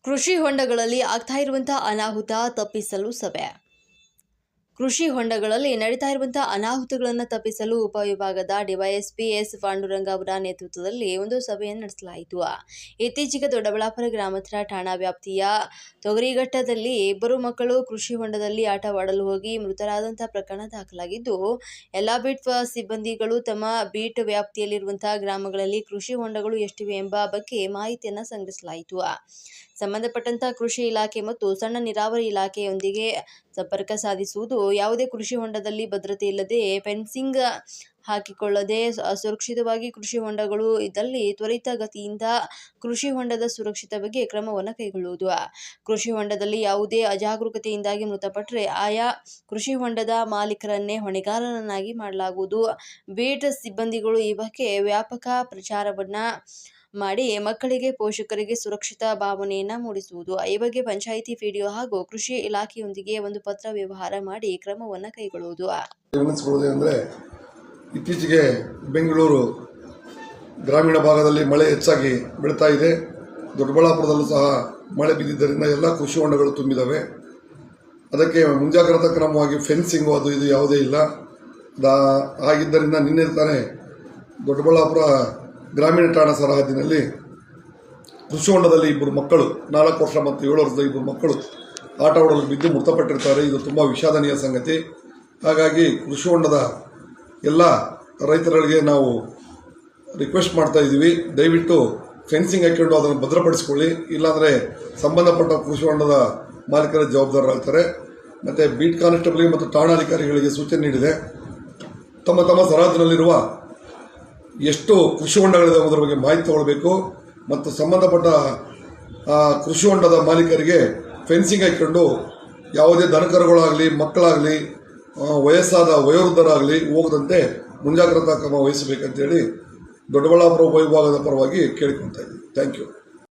ಕೃಷಿ ಹೊಂಡಗಳಲ್ಲಿ ಆಗ್ತಾ ಇರುವಂತಹ ಅನಾಹುತ ತಪ್ಪಿಸಲು ಸಭೆ. ಕೃಷಿ ಹೊಂಡಗಳಲ್ಲಿ ನಡೀತಾ ಇರುವಂತಹ ಅನಾಹುತಗಳನ್ನು ತಪ್ಪಿಸಲು ಉಪವಿಭಾಗದ ಡಿವೈಎಸ್ಪಿ ಎಸ್ ಪಾಂಡುರಂಗ ಅವರ ನೇತೃತ್ವದಲ್ಲಿ ಒಂದು ಸಭೆಯನ್ನು ನಡೆಸಲಾಯಿತು. ಇತ್ತೀಚೆಗೆ ದೊಡ್ಡಬಳ್ಳಾಪುರ ಗ್ರಾಮಾಂತರ ಠಾಣಾ ವ್ಯಾಪ್ತಿಯ ತೊಗರಿಘಟ್ಟದಲ್ಲಿ ಇಬ್ಬರು ಮಕ್ಕಳು ಕೃಷಿ ಹೊಂಡದಲ್ಲಿ ಆಟವಾಡಲು ಹೋಗಿ ಮೃತರಾದಂತಹ ಪ್ರಕರಣ ದಾಖಲಾಗಿದ್ದು, ಎಲ್ಲ ಬೀಟ್ ಸಿಬ್ಬಂದಿಗಳು ತಮ್ಮ ಬೀಟ್ ವ್ಯಾಪ್ತಿಯಲ್ಲಿರುವಂತಹ ಗ್ರಾಮಗಳಲ್ಲಿ ಕೃಷಿ ಹೊಂಡಗಳು ಎಷ್ಟಿವೆ ಎಂಬ ಬಗ್ಗೆ ಮಾಹಿತಿಯನ್ನು ಸಂಗ್ರಹಿಸಲಾಯಿತು. ಸಂಬಂಧಪಟ್ಟಂತಹ ಕೃಷಿ ಇಲಾಖೆ ಮತ್ತು ಸಣ್ಣ ನೀರಾವರಿ ಇಲಾಖೆಯೊಂದಿಗೆ ಸಂಪರ್ಕ ಸಾಧಿಸುವುದು, ಯಾವುದೇ ಕೃಷಿ ಹೊಂಡದಲ್ಲಿ ಭದ್ರತೆ ಇಲ್ಲದೆ ಫೆನ್ಸಿಂಗ್ ಹಾಕಿಕೊಳ್ಳದೆ ಸುರಕ್ಷಿತವಾಗಿ ಕೃಷಿ ಹೊಂಡಗಳು ಇದ್ದಲ್ಲಿ ತ್ವರಿತಗತಿಯಿಂದ ಕೃಷಿ ಹೊಂಡದ ಸುರಕ್ಷಿತ ಬಗ್ಗೆ ಕ್ರಮವನ್ನು ಕೈಗೊಳ್ಳುವುದು. ಕೃಷಿ ಹೊಂಡದಲ್ಲಿ ಯಾವುದೇ ಅಜಾಗರೂಕತೆಯಿಂದಾಗಿ ಮೃತಪಟ್ಟರೆ ಆಯಾ ಕೃಷಿ ಹೊಂಡದ ಮಾಲೀಕರನ್ನೇ ಹೊಣೆಗಾರರನ್ನಾಗಿ ಮಾಡಲಾಗುವುದು. ಬೀಟ್ ಸಿಬ್ಬಂದಿಗಳು ಈ ಬಗ್ಗೆ ವ್ಯಾಪಕ ಪ್ರಚಾರವನ್ನ ಮಾಡಿ ಮಕ್ಕಳಿಗೆ, ಪೋಷಕರಿಗೆ ಸುರಕ್ಷಿತ ಭಾವನೆಯನ್ನ ಮೂಡಿಸುವುದು. ಈ ಬಗ್ಗೆ ಪಂಚಾಯಿತಿ ಪಿಡಿಒ ಹಾಗೂ ಕೃಷಿ ಇಲಾಖೆಯೊಂದಿಗೆ ಒಂದು ಪತ್ರ ವ್ಯವಹಾರ ಮಾಡಿ ಕ್ರಮವನ್ನು ಕೈಗೊಳ್ಳುವುದು. ಅಂದರೆ ಇತ್ತೀಚೆಗೆ ಬೆಂಗಳೂರು ಗ್ರಾಮೀಣ ಭಾಗದಲ್ಲಿ ಮಳೆ ಹೆಚ್ಚಾಗಿ ಬೀಳ್ತಾ ಇದೆ. ದೊಡ್ಡಬಳ್ಳಾಪುರದಲ್ಲೂ ಸಹ ಮಳೆ ಬಿದ್ದಿದ್ದರಿಂದ ಎಲ್ಲ ಕೃಷಿ ಹೊಂಡಗಳು ತುಂಬಿದ್ದಾವೆ. ಅದಕ್ಕೆ ಮುಂಜಾಗ್ರತಾ ಕ್ರಮವಾಗಿ ಫೆನ್ಸಿಂಗು ಅದು ಇದು ಯಾವುದೇ ಇಲ್ಲ. ಆಗಿದ್ದರಿಂದ ನಿನ್ನೆ ತಾನೇ ದೊಡ್ಡಬಳ್ಳಾಪುರ ಗ್ರಾಮೀಣ ಠಾಣಾ ಸರಹದ್ದಿನಲ್ಲಿ ಕೃಷಿ ಹೊಂಡದಲ್ಲಿ ಇಬ್ಬರು ಮಕ್ಕಳು, 4 ವರ್ಷ ಮತ್ತು 7 ವರ್ಷದ ಇಬ್ಬರು ಮಕ್ಕಳು ಆಟವಾಡಲು ಬಿದ್ದು ಮೃತಪಟ್ಟಿರ್ತಾರೆ. ಇದು ತುಂಬ ವಿಷಾದನೀಯ ಸಂಗತಿ. ಹಾಗಾಗಿ ಕೃಷಿ ಹೊಂಡದ ಎಲ್ಲ ರೈತರಿಗೆ ನಾವು ರಿಕ್ವೆಸ್ಟ್ ಮಾಡ್ತಾ ಇದ್ದೀವಿ, ದಯವಿಟ್ಟು ಫೆನ್ಸಿಂಗ್ ಹಾಕೊಂಡು ಅದನ್ನು ಭದ್ರಪಡಿಸಿಕೊಳ್ಳಿ. ಇಲ್ಲಾಂದರೆ ಸಂಬಂಧಪಟ್ಟ ಕೃಷಿ ಹೊಂಡದ ಮಾಲೀಕರ ಜವಾಬ್ದಾರರಾಗ್ತಾರೆ. ಮತ್ತು ಬೀಟ್ ಕಾನ್ಸ್ಟೇಬಲ್ಗೆ ಮತ್ತು ಠಾಣಾಧಿಕಾರಿಗಳಿಗೆ ಸೂಚನೆ ನೀಡಿದೆ, ತಮ್ಮ ತಮ್ಮ ಸರಹದ್ದಿನಲ್ಲಿರುವ ಎಷ್ಟು ಕೃಷಿ ಹೊಂಡಗಳಿದೆ ಅದರ ಬಗ್ಗೆ ಮಾಹಿತಿ ತಗೊಳ್ಬೇಕು ಮತ್ತು ಸಂಬಂಧಪಟ್ಟ ಕೃಷಿ ಹೊಂಡದ ಮಾಲೀಕರಿಗೆ ಫೆನ್ಸಿಂಗ್ ಹಾಕಿಕೊಂಡು ಯಾವುದೇ ದನಕರುಗಳಾಗಲಿ, ಮಕ್ಕಳಾಗಲಿ, ವಯಸ್ಸಾದ ವಯೋವೃದ್ಧರಾಗಲಿ ಹೋಗದಂತೆ ಮುಂಜಾಗ್ರತಾ ಕ್ರಮ ವಹಿಸಬೇಕಂತೇಳಿ ದೊಡ್ಡಬಳ್ಳಾಪುರ ಉಪವಿಭಾಗದ ಪರವಾಗಿ ಕೇಳಿಕೊಳ್ತಾ ಇದ್ದೀವಿ. Thank you.